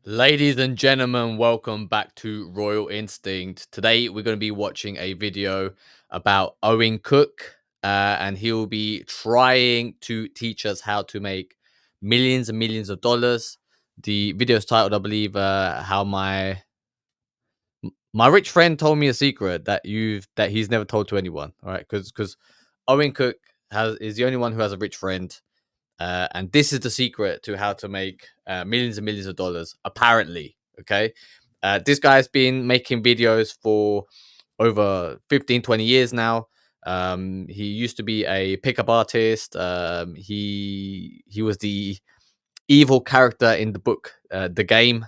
Ladies and gentlemen, welcome back to Royal Instinct. Today we're going to be watching a video about Owen Cook, and he'll be trying to teach us how to make millions and millions of dollars. The video is titled, I believe, "How my rich friend told me a secret that he's never told to anyone." All right, because Owen Cook is the only one who has a rich friend. And this is the secret to how to make millions and millions of dollars, apparently. Okay. This guy's been making videos for over 15, 20 years now. He used to be a pickup artist. He was the evil character in the book, The Game.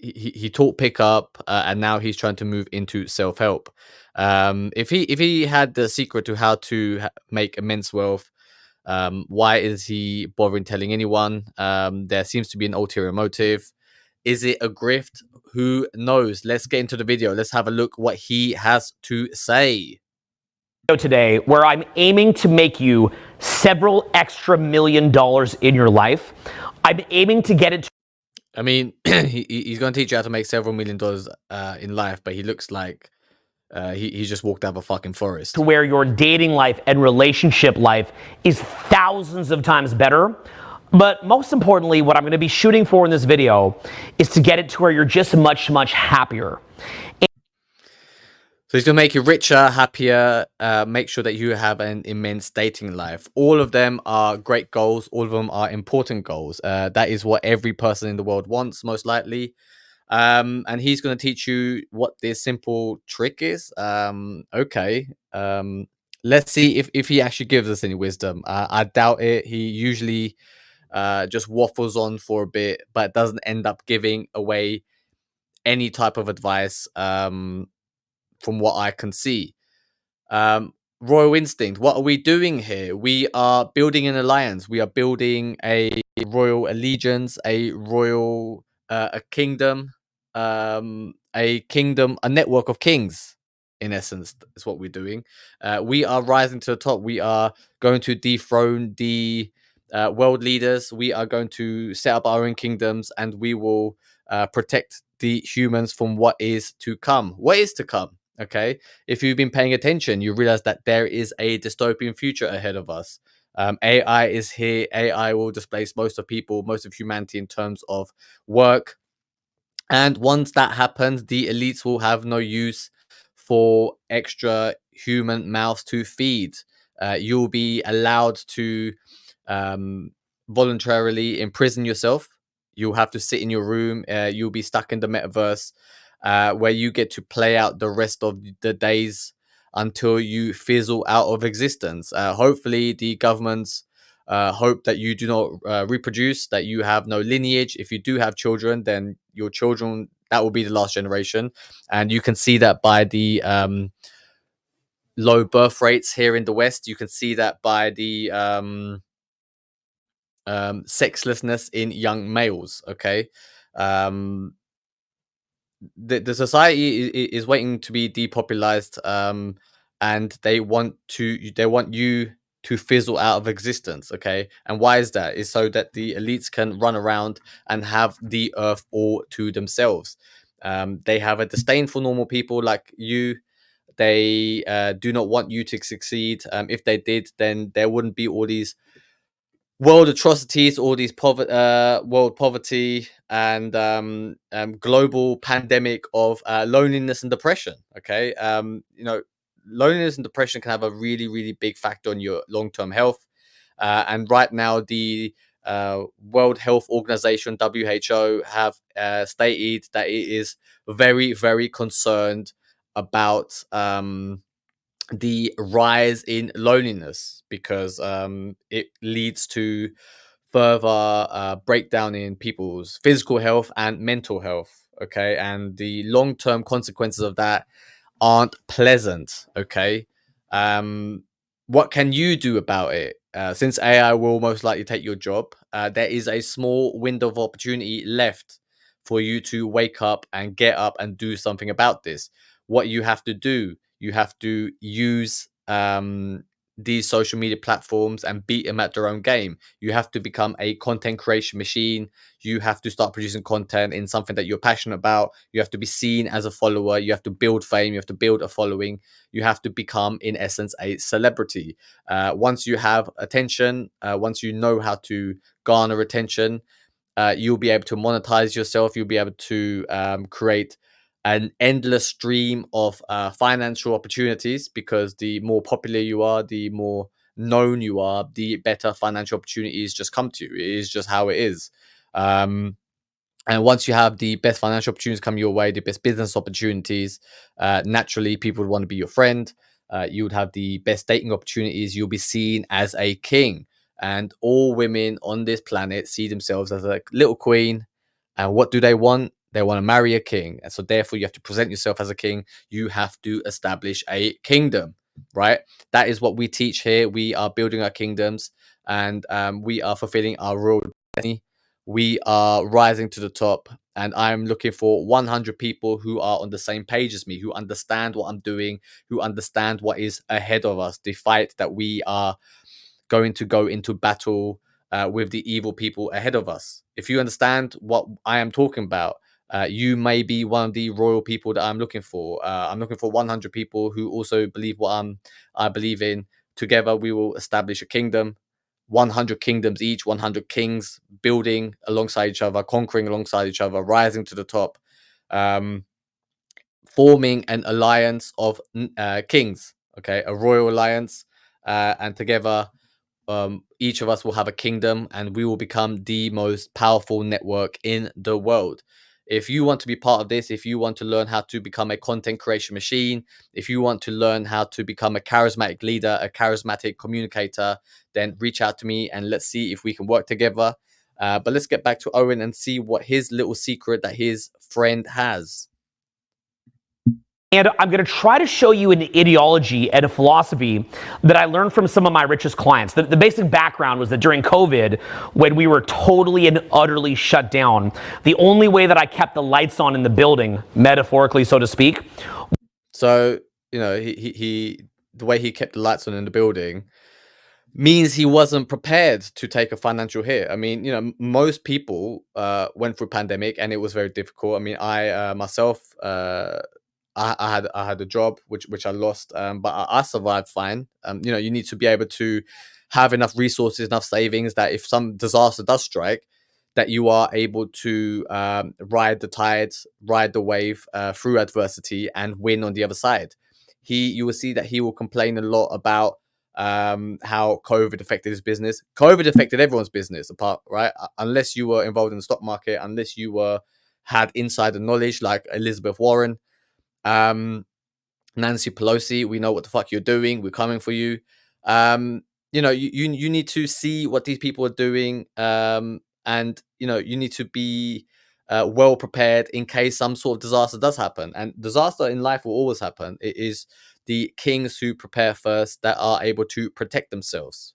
He taught pickup, and now he's trying to move into self help. If he had the secret to how to make immense wealth, why is he bothering telling anyone? There seems to be an ulterior motive. Is it a grift? Who knows? Let's get into the video. Let's have a look what he has to say. Today where I'm aiming to make you several extra $1 million in your life. I'm aiming to get it to I mean, he's going to teach you how to make several $1 million in life, but he looks like he just walked out of a fucking forest. where your dating life and relationship life is thousands of times better. But most importantly, what I'm going to be shooting for in this video is to get it to where you're just much, much happier. So he's going to make you richer, happier, make sure that you have an immense dating life. All of them are great goals. All of them are important goals. That is what every person in the world wants, most likely. And he's going to teach you what this simple trick is. Okay. Let's see if he actually gives us any wisdom. I doubt it. He usually just waffles on for a bit, but doesn't end up giving away any type of advice. From what I can see. Royal Instinct, what are we doing here? We are building an alliance. We are building a royal allegiance, a kingdom, a network of kings. In essence, is what we're doing. We are rising to the top. We are going to dethrone the world leaders. We are going to set up our own kingdoms, and we will protect the humans from what is to come. What is to come? Okay, if you've been paying attention, you realize that there is a dystopian future ahead of us. AI is here. AI will displace most of people, most of humanity in terms of work. And once that happens, the elites will have no use for extra human mouths to feed. You'll be allowed to um, voluntarily imprison yourself. You'll have to sit in your room. You'll be stuck in the metaverse, where you get to play out the rest of the days until you fizzle out of existence. Hopefully, the governments hope that you do not reproduce, that you have no lineage. If you do have children, then your children, that will be the last generation. And you can see that by the low birth rates here in the West. You can see that by the sexlessness in young males. Okay. Um, the society is waiting to be depopularized, and they want you to fizzle out of existence. Okay, and why is that? Is so that the elites can run around and have the earth all to themselves. They have a disdain for normal people like you. They do not want you to succeed. If they did, then there wouldn't be all these world atrocities, all these world poverty, and global pandemic of loneliness and depression. Okay, loneliness and depression can have a really, really big factor on your long-term health. And right now, the World Health Organization (WHO) have stated that it is very, very concerned about the rise in loneliness because it leads to further breakdown in people's physical health and mental health. Okay, and the long-term consequences of that aren't pleasant. Okay, um, what can you do about it? Since AI will most likely take your job, there is a small window of opportunity left for you to wake up and get up and do something about this. What you have to do, you have to use these social media platforms and beat them at their own game. You have to become a content creation machine. You have to start producing content in something that you're passionate about. You have to be seen as a follower. You have to build fame. You have to build a following. You have to become, in essence, a celebrity. Once you have attention, once you know how to garner attention, you'll be able to monetize yourself. You'll be able to create an endless stream of financial opportunities, because the more popular you are, the more known you are, the better financial opportunities just come to you. It is just how it is. Um, and once you have the best financial opportunities come your way, the best business opportunities, naturally people would want to be your friend. You would have the best dating opportunities. You'll be seen as a king. And all women on this planet see themselves as a little queen. And what do they want? They want to marry a king. And so, therefore, you have to present yourself as a king. You have to establish a kingdom, right? That is what we teach here. We are building our kingdoms, and we are fulfilling our royal destiny. We are rising to the top, and I'm looking for 100 people who are on the same page as me, who understand what I'm doing, who understand what is ahead of us, the fight that we are going to go into battle with the evil people ahead of us. If you understand what I am talking about, you may be one of the royal people that I'm looking for. I'm looking for 100 people who also believe what I believe in. Together, we will establish a kingdom, 100 kingdoms each, 100 kings building alongside each other, conquering alongside each other, rising to the top, um, forming an alliance of kings, okay, a royal alliance. And together, each of us will have a kingdom, and we will become the most powerful network in the world. If you want to be part of this, if you want to learn how to become a content creation machine, if you want to learn how to become a charismatic leader, a charismatic communicator, then reach out to me and let's see if we can work together. But let's get back to Owen and see what his little secret that his friend has. And I'm going to try to show you an ideology and a philosophy that I learned from some of my richest clients. The basic background was that during COVID, when we were totally and utterly shut down, the only way that I kept the lights on in the building, metaphorically, so to speak. So, he the way he kept the lights on in the building means he wasn't prepared to take a financial hit. I mean, most people went through pandemic and it was very difficult. I mean, I myself, I had a job which I lost, but I survived fine. You need to be able to have enough resources, enough savings, that if some disaster does strike, that you are able to ride the tides, ride the wave through adversity, and win on the other side. You will see that he will complain a lot about how COVID affected his business. COVID affected everyone's business, apart, right? Unless you were involved in the stock market, unless you had insider knowledge like Elizabeth Warren, um, Nancy Pelosi. We know what the fuck you're doing. We're coming for you. You need to see what these people are doing, and you need to be well prepared in case some sort of disaster does happen. And disaster in life will always happen. It is the kings who prepare first that are able to protect themselves.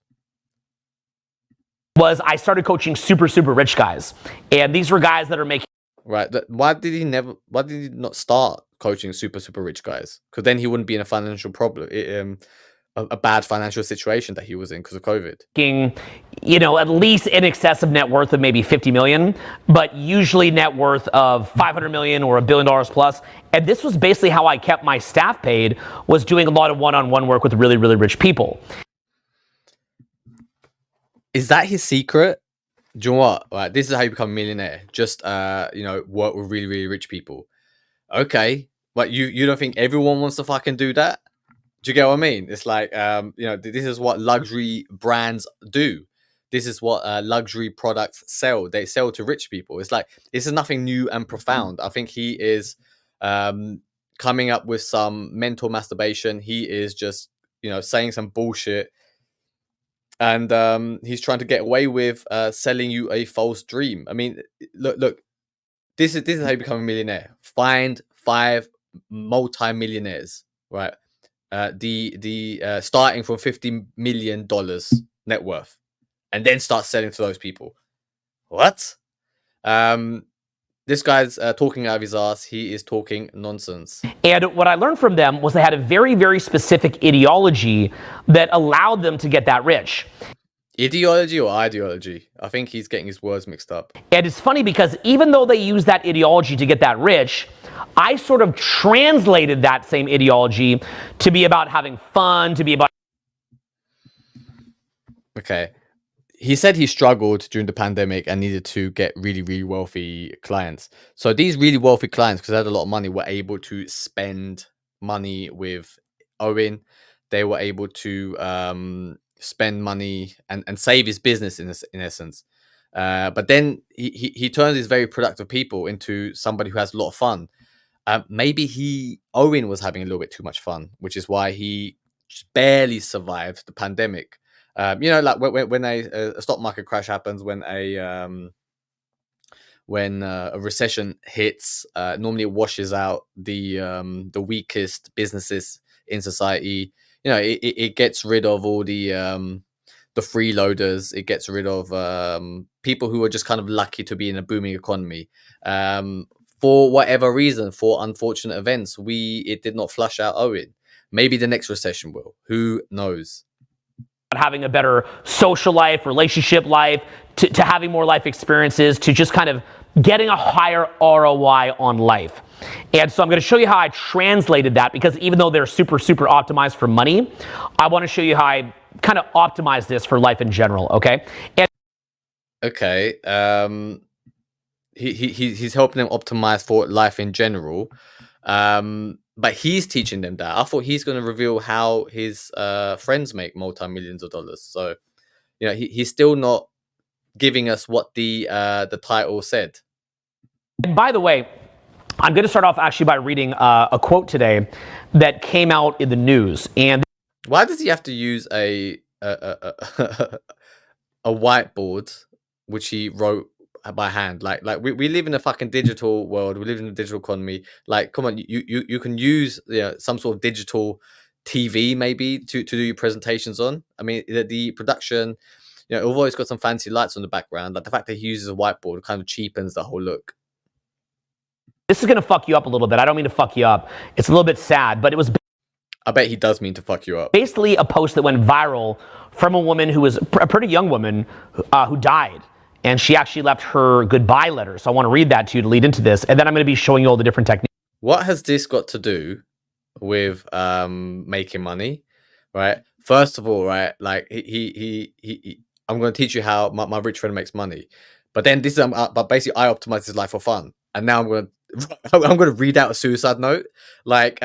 Was I started coaching super, super rich guys. And these were guys that are making. Right. Why did he not start coaching super, super rich guys? Because then he wouldn't be in a financial problem, a bad financial situation that he was in because of COVID. At least in excess of net worth of maybe 50 million, but usually net worth of 500 million or $1 billion plus. And this was basically how I kept my staff paid, was doing a lot of one-on-one work with really, really rich people. Is that his secret? Do you know what? Right, this is how you become a millionaire. Just work with really, really rich people. Okay. But you don't think everyone wants to fucking do that? Do you get what I mean? It's like this is what luxury brands do. This is what luxury products sell. They sell to rich people. It's like, this is nothing new and profound. I think he is coming up with some mental masturbation. He is just saying some bullshit, and he's trying to get away with selling you a false dream. I mean, look. This is how you become a millionaire. Find 5 multi-millionaires, right? The starting from $50 million net worth, and then start selling to those people. What? This guy's talking out of his ass. He is talking nonsense. And what I learned from them was they had a very, very specific ideology that allowed them to get that rich. Ideology or ideology? I think he's getting his words mixed up. And it's funny because even though they use that ideology to get that rich, I sort of translated that same ideology to be about having fun, to be about... Okay. He said he struggled during the pandemic and needed to get really, really wealthy clients. So these really wealthy clients, because they had a lot of money, were able to spend money with Owen. They were able to spend money and save his business in essence. But then he turns these very productive people into somebody who has a lot of fun. Maybe Owen was having a little bit too much fun, which is why he just barely survived the pandemic. Like when a stock market crash happens, when a recession hits, normally it washes out the weakest businesses in society. It gets rid of all the freeloaders. It gets rid of people who are just kind of lucky to be in a booming economy. For whatever reason, for unfortunate events, it did not flush out Owen. Maybe the next recession will. Who knows? having a better social life, relationship life, to having more life experiences, to just kind of getting a higher ROI on life. And so I'm going to show you how I translated that, because even though they're super, super optimized for money, I want to show you how I kind of optimize this for life in general, okay? And okay. He's helping them optimize for life in general. But he's teaching them that. I thought he's going to reveal how his friends make multi-millions of dollars. So, he's still not giving us what the title said. And by the way, I'm going to start off actually by reading a quote today that came out in the news. And why does he have to use a whiteboard which he wrote by hand? Like we live in a fucking digital world. We live in a digital economy. Like, come on, you can use some sort of digital TV maybe to do your presentations on. I mean, the production, although it's got some fancy lights on the background, like the fact that he uses a whiteboard kind of cheapens the whole look. This is going to fuck you up a little bit. I don't mean to fuck you up. It's a little bit sad, but it was... I bet he does mean to fuck you up. Basically a post that went viral from a woman who was a pretty young woman who died. And she actually left her goodbye letter. So I want to read that to you to lead into this. And then I'm going to be showing you all the different techniques. What has this got to do with making money, right? First of all, right, like he I'm going to teach you how my rich friend makes money. But then this is, but basically I optimize his life for fun. And now I'm going to read out a suicide note. Like,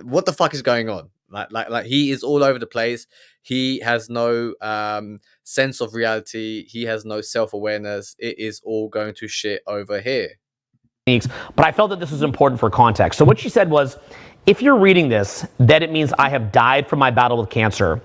what the fuck is going on? Like he is all over the place. He has no sense of reality. He has no self-awareness. It is all going to shit over here. But I felt that this was important for context. So what she said was, if you're reading this, then it means I have died from my battle with cancer,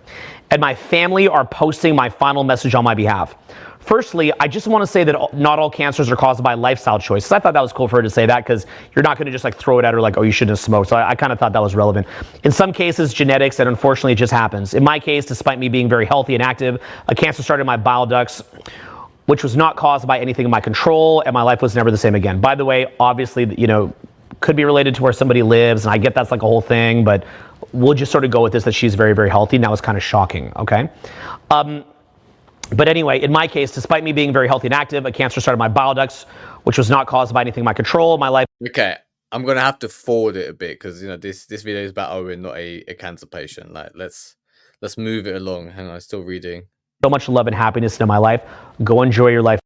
and my family are posting my final message on my behalf. Firstly, I just want to say that not all cancers are caused by lifestyle choices. I thought that was cool for her to say that, because you're not going to just like throw it at her like, oh, you shouldn't have smoked. So I kind of thought that was relevant. In some cases, genetics, and unfortunately it just happens. In my case, despite me being very healthy and active, a cancer started in my bile ducts, which was not caused by anything in my control, and my life was never the same again. By the way, obviously, could be related to where somebody lives, and I get that's like a whole thing, but we'll just sort of go with this, that she's very, very healthy. Now it's kind of shocking, okay? But anyway, in my case, despite me being very healthy and active, a cancer started in my bile ducts, which was not caused by anything in my control. My life... Okay, I'm going to have to forward it a bit, because, this video is about Owen, not a cancer patient. Like, let's move it along. Hang on, I'm still reading. So much love and happiness in my life. Go enjoy your life.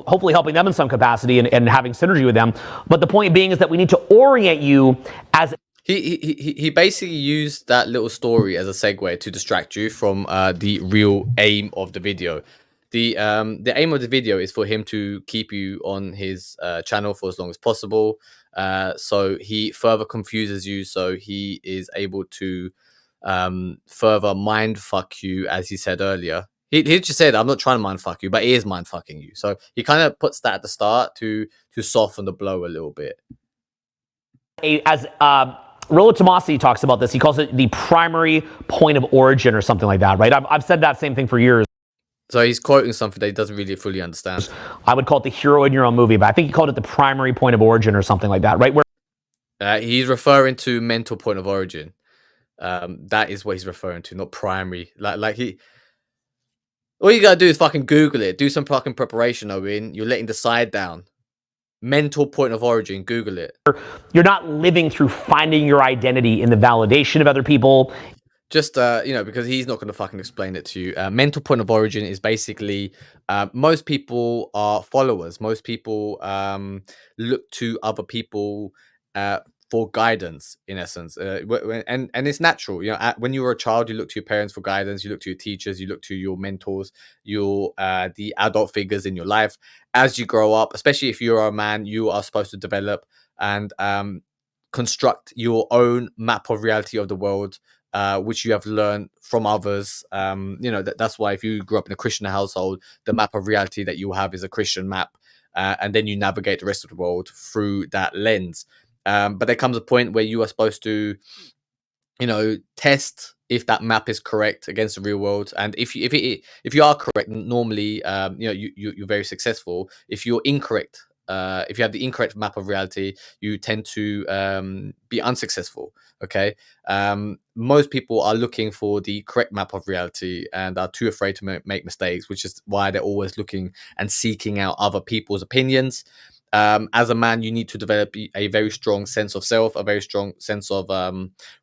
Hopefully helping them in some capacity and having synergy with them. But the point being is that we need to orient you as... He basically used that little story as a segue to distract you from the real aim of the video. The aim of the video is for him to keep you on his channel for as long as possible. So he further confuses you, so he is able to further mind fuck you, as he said earlier. He just said, I'm not trying to mind fuck you, but he is mind fucking you. So he kind of puts that at the start to soften the blow a little bit. As Rollo Tomassi talks about this, he calls it the primary point of origin or something like that, right? I've said that same thing for years. So he's quoting something that he doesn't really fully understand. I would call it the hero in your own movie, but I think he called it the primary point of origin or something like that, right? Where He's referring to mental point of origin. That is what he's referring to, not primary. Like he, all you gotta do is fucking Google it. Do some fucking preparation, Owen. You're letting the side down. Mental point of origin. Google it. you're not living through finding your identity in the validation of other people. Just because he's not going to fucking explain it to you. Mental point of origin is basically most people are followers. Most people look to other people uh, for guidance. In essence, and it's natural. When you were a child, you look to your parents for guidance. You look to your teachers. You look to your mentors. Your the adult figures in your life. As you grow up, especially if you're a man, you are supposed to develop and construct your own map of reality of the world, which you have learned from others. That's why if you grew up in a Christian household, the map of reality that you have is a Christian map, and then you navigate the rest of the world through that lens. But there comes a point where you are supposed to, test if that map is correct against the real world, and if you are correct, normally, you're very successful. If you're incorrect, if you have the incorrect map of reality, you tend to be unsuccessful. Okay. Most people are looking for the correct map of reality and are too afraid to make mistakes, which is why they're always looking and seeking out other people's opinions. As a man, you need to develop a very strong sense of self, a very strong sense of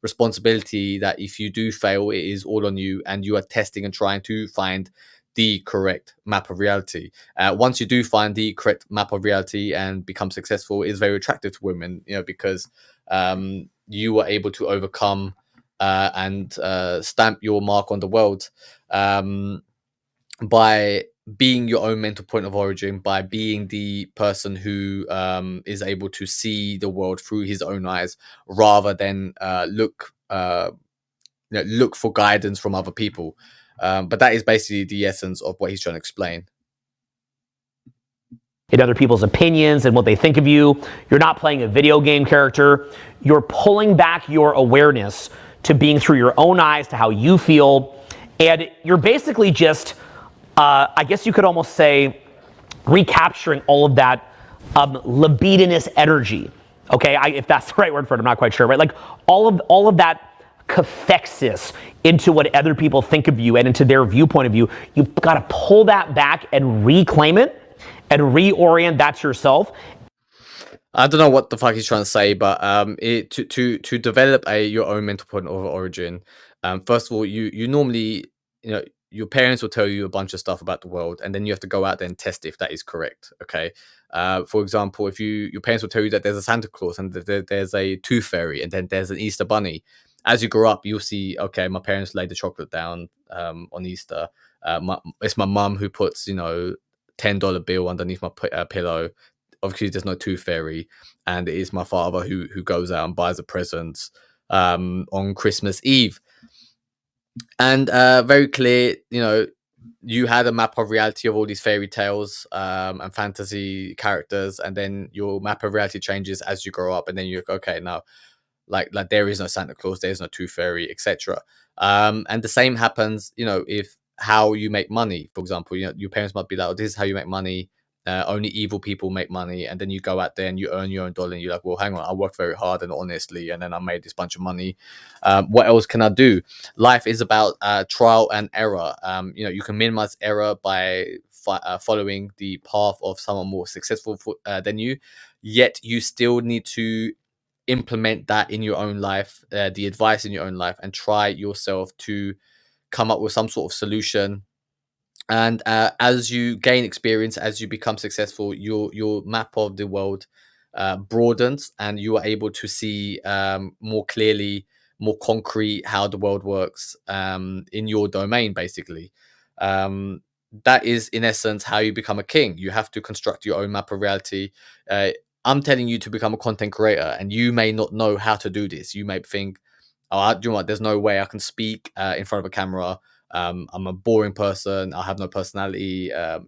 responsibility, that if you do fail, it is all on you, and you are testing and trying to find the correct map of reality. Once you do find the correct map of reality and become successful, it's very attractive to women, because you were able to overcome and stamp your mark on the world. By being your own mental point of origin, by being the person who is able to see the world through his own eyes, rather than look for guidance from other people. But that is basically the essence of what he's trying to explain. In other people's opinions and what they think of you. You're not playing a video game character. You're pulling back your awareness to being through your own eyes, to how you feel. And you're basically just, I guess you could almost say, recapturing all of that libidinous energy. Okay, if that's the right word for it, I'm not quite sure, right? Like all of that cathexis into what other people think of you and into their viewpoint of you. You've got to pull that back and reclaim it and reorient that to yourself. I don't know what the fuck he's trying to say, but to develop your own mental point of origin, first of all, you normally, your parents will tell you a bunch of stuff about the world, and then you have to go out there and test if that is correct. Okay. For example, if your parents will tell you that there's a Santa Claus and that there's a Tooth Fairy and then there's an Easter Bunny. As you grow up, you'll see, okay, my parents laid the chocolate down on Easter. It's my mum who puts, $10 bill underneath my pillow. Obviously there's no Tooth Fairy, and it is my father who goes out and buys the presents on Christmas Eve. And very clear, you had a map of reality of all these fairy tales and fantasy characters, and then your map of reality changes as you grow up, and then you're okay now, like there is no Santa Claus, there's no Tooth Fairy, etc. And the same happens, if how you make money. For example, your parents might be like, oh, this is how you make money. Only evil people make money, and then you go out there and you earn your own dollar, and you're like, well, hang on, I worked very hard and honestly, and then I made this bunch of money. What else can I do? Life is about trial and error. You can minimize error by following the path of someone more successful than you, yet you still need to implement that in your own life, the advice in your own life, and try yourself to come up with some sort of solution. And as you gain experience, as you become successful, your map of the world broadens, and you are able to see more clearly, more concrete how the world works in your domain, basically. um, that is in essence how you become a king. You have to construct your own map of reality. uh, I'm telling you to become a content creator, and you may not know how to do this. You may think, oh, do you know what, there's no way I can speak in front of a camera. I'm a boring person. I have no personality. I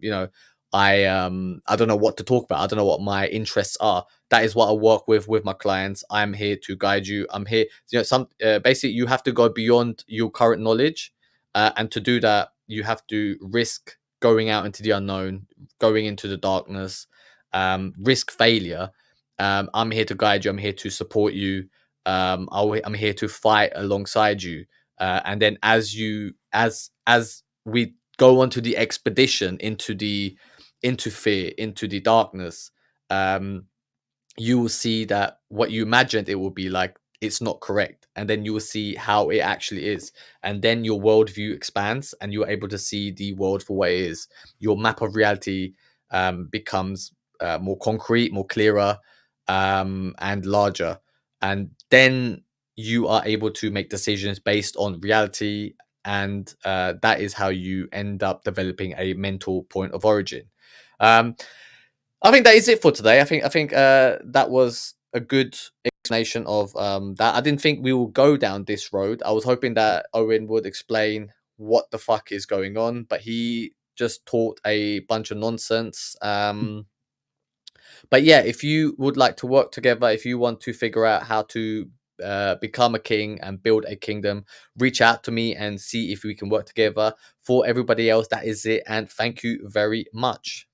don't know what to talk about. I don't know what my interests are. That is what I work with my clients. I'm here to guide you. I'm here. Basically, you have to go beyond your current knowledge, and to do that, you have to risk going out into the unknown, going into the darkness, risk failure. I'm here to guide you. I'm here to support you. I'm here to fight alongside you. And then as we go onto the expedition into fear, into the darkness, um, you will see that what you imagined it will be like, it's not correct, and then you will see how it actually is, and then your worldview expands and you're able to see the world for what it is. Your map of reality becomes more concrete, more clearer, and larger, and then you are able to make decisions based on reality, and that is how you end up developing a mental point of origin. um, I think that is it for today. I think that was a good explanation of that. I didn't think we will go down this road. I was hoping that Owen would explain what the fuck is going on, but he just taught a bunch of nonsense. But yeah, if you would like to work together, if you want to figure out how to become a king and build a kingdom, reach out to me and see if we can work together. For everybody else, that is it. And thank you very much.